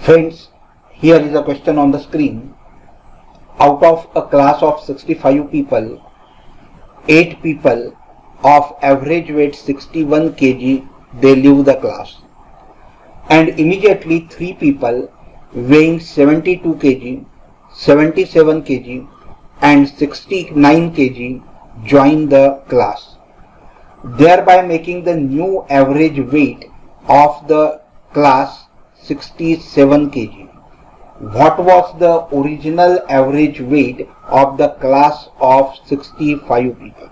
Friends, here is a question on the screen. Out of a class of 65 people, 8 people of average weight 61 kg, they leave the class. And immediately 3 people weighing 72 kg, 77 kg and 69 kg join the class, thereby making the new average weight of the class 67 kg. What was the original average weight of the class of 65 people?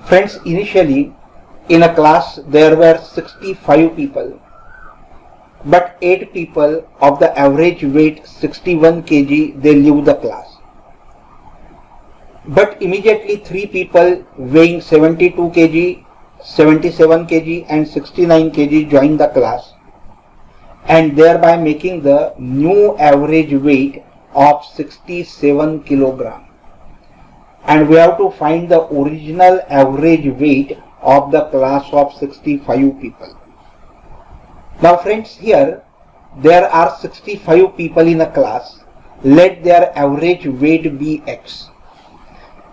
Friends, initially in a class there were 65 people, but 8 people of the average weight 61 kg, they leave the class. But immediately 3 people weighing 72 kg, 77 kg and 69 kg join the class, and thereby making the new average weight of 67 kilogram. And we have to find the original average weight of the class of 65 people. Now friends, here there are 65 people in a class. Let their average weight be x.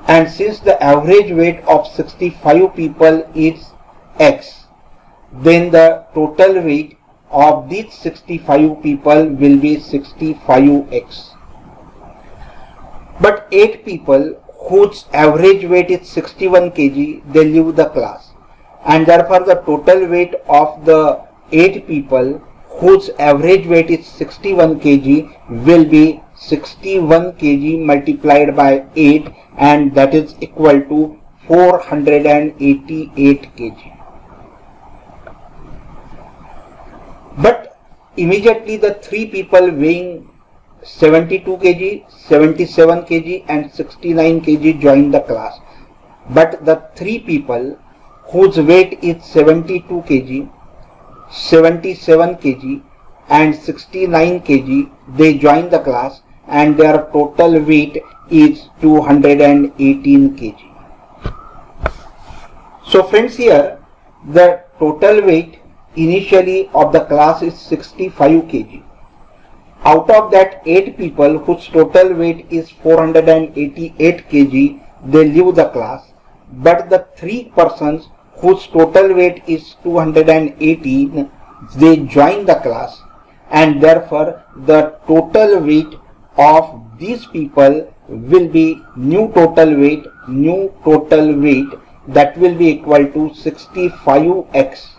And since the average weight of 65 people is x, then the total weight of these 65 people will be 65x. But 8 people whose average weight is 61 kg, they leave the class, and therefore the total weight of the 8 people whose average weight is 61 kg will be 61 kg multiplied by 8, and that is equal to 488 kg. But immediately the 3 people weighing 72 kg, 77 kg and 69 kg join the class. But the 3 people whose weight is 72 kg, 77 kg and 69 kg, they join the class, and their total weight is 218 kg. So friends, here the total weight initially of the class is 65 kg. Out of that 8 people whose total weight is 488 kg, they leave the class, but the 3 persons whose total weight is 218, they join the class, and therefore the total weight of these people will be new total weight that will be equal to 65x.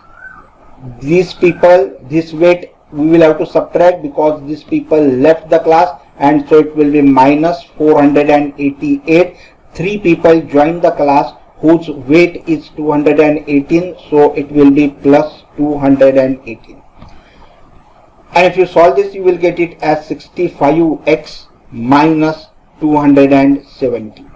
These people, this weight we will have to subtract because these people left the class, and so it will be minus 488. 3 people join the class whose weight is 218, so it will be plus 218. And if you solve this, you will get it as 65x minus 270.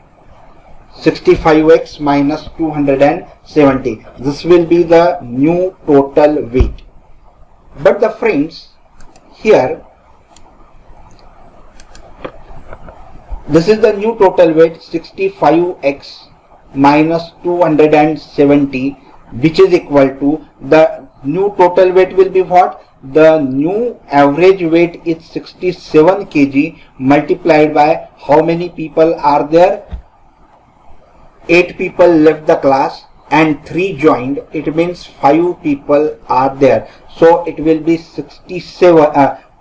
65x minus 270. This will be the new total weight. But the friends, here this is the new total weight 65x minus 270, which is equal to the new total weight will be what? The new average weight is 67 kg multiplied by how many people are there? 8 people left the class and 3 joined. It means 5 people are there. So it will be 67.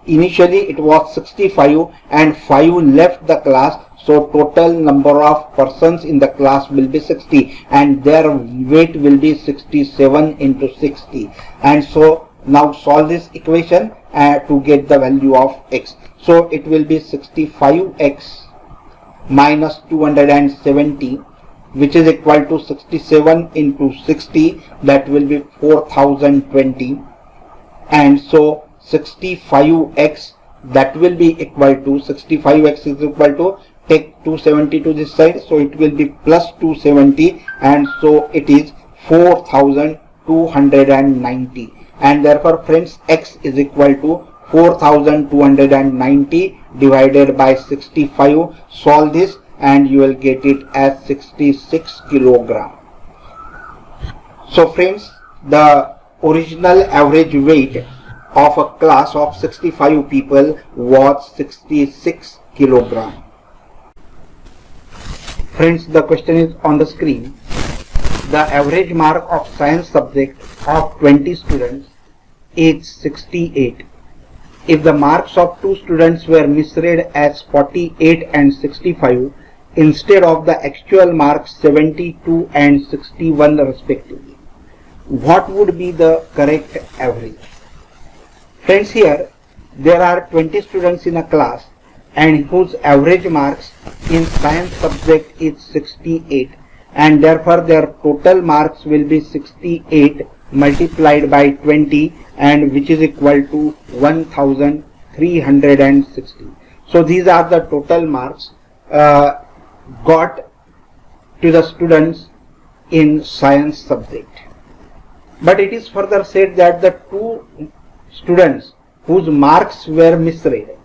Initially it was 65 and 5 left the class. So total number of persons in the class will be 60, and their weight will be 67 into 60. And so now solve this equation to get the value of x. So it will be 65x minus 270, which is equal to 67 into 60, that will be 4020. And so 65x, that will be equal to 65x is equal to, take 270 to this side, so it will be plus 270, and so it is 4290. And therefore friends, x is equal to 4290 divided by 65. Solve this and you will get it as 66 kilogram. So friends, the original average weight of a class of 65 people was 66 kilogram. Friends, the question is on the screen. The average mark of science subject of 20 students is 68. If the marks of 2 students were misread as 48 and 65 instead of the actual marks 72 and 61 respectively, what would be the correct average? Friends, here there are 20 students in a class and whose average marks in science subject is 68, and therefore their total marks will be 68 multiplied by 20, and which is equal to 1360. So these are the total marks got to the students in science subject. But it is further said that the 2 students whose marks were misread,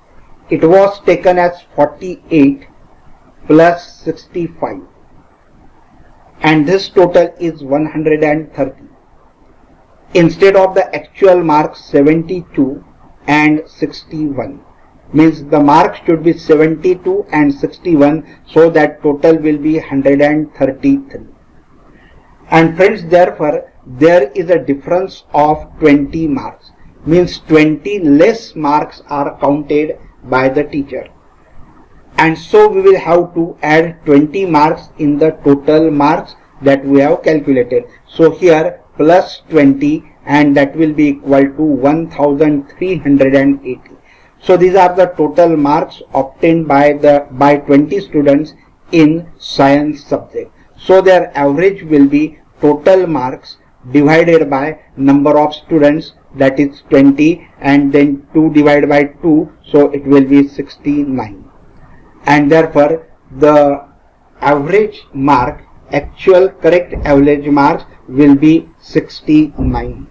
it was taken as 48 plus 65, and this total is 130 instead of the actual marks 72 and 61. Means the marks should be 72 and 61, so that total will be 133. And friends, therefore there is a difference of 20 marks. Means 20 less marks are counted by the teacher, and so we will have to add 20 marks in the total marks that we have calculated. So here plus 20, and that will be equal to 1380. So these are the total marks obtained by 20 students in science subject. So their average will be total marks divided by number of students, that is 20, and then 2 divided by 2, so it will be 69, and therefore the average mark, actual correct average marks will be 69.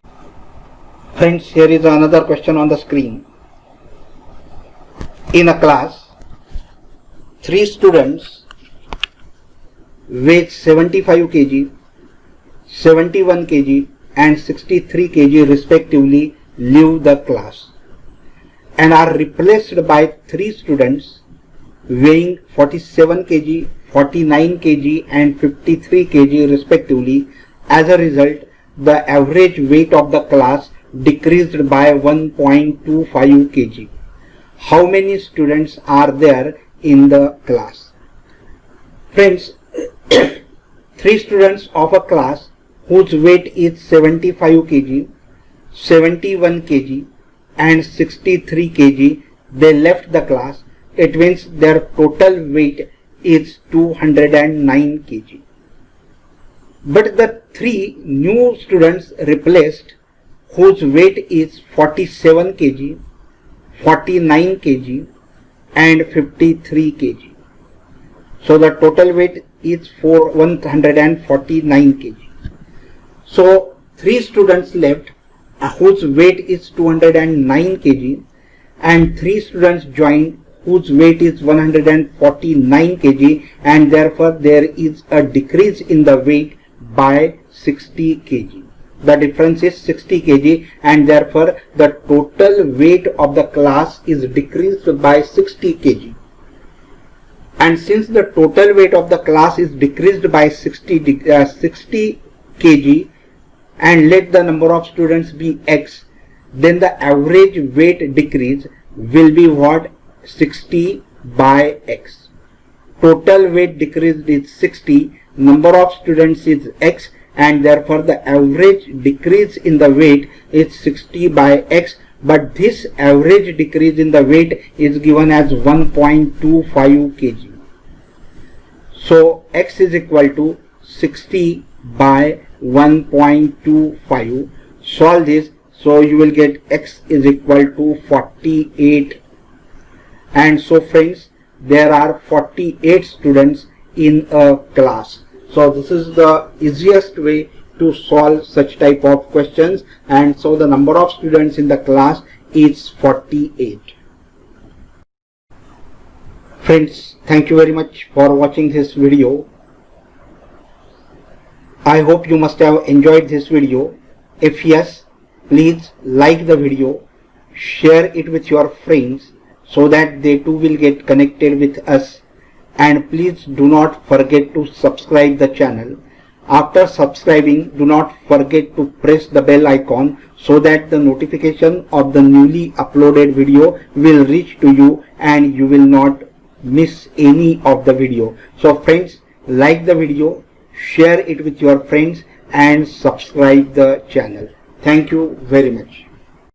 Friends, here is another question on the screen. In a class, 3 students weigh 75 kg, 71 kg and 63 kg respectively leave the class and are replaced by 3 students weighing 47 kg, 49 kg and 53 kg respectively. As a result, the average weight of the class decreased by 1.25 kg. How many students are there in the class? Friends, 3 students of a class whose weight is 75 kg, 71 kg and 63 kg, they left the class. It means their total weight is 209 kg. But the 3 new students replaced whose weight is 47 kg, 49 kg and 53 kg. So the total weight is 149 kg. So 3 students left whose weight is 209 kg and 3 students joined whose weight is 149 kg, and therefore there is a decrease in the weight by 60 kg. The difference is 60 kg, and therefore the total weight of the class is decreased by 60 kg. And since the total weight of the class is decreased by 60 kg, and let the number of students be x, then the average weight decrease will be what? 60 by x. Total weight decreased is 60, number of students is x, and therefore the average decrease in the weight is 60 by x, but this average decrease in the weight is given as 1.25 kg. So x is equal to 60 by 1.25. Solve this, so you will get x is equal to 48. And so friends, there are 48 students in a class. So this is the easiest way to solve such type of questions, and so the number of students in the class is 48. Friends, thank you very much for watching this video. I hope you must have enjoyed this video. If yes, please like the video, share it with your friends so that they too will get connected with us. And please do not forget to subscribe the channel. After subscribing, do not forget to press the bell icon so that the notification of the newly uploaded video will reach to you and you will not miss any of the video. So friends, like the video, share it with your friends and subscribe the channel. Thank you very much.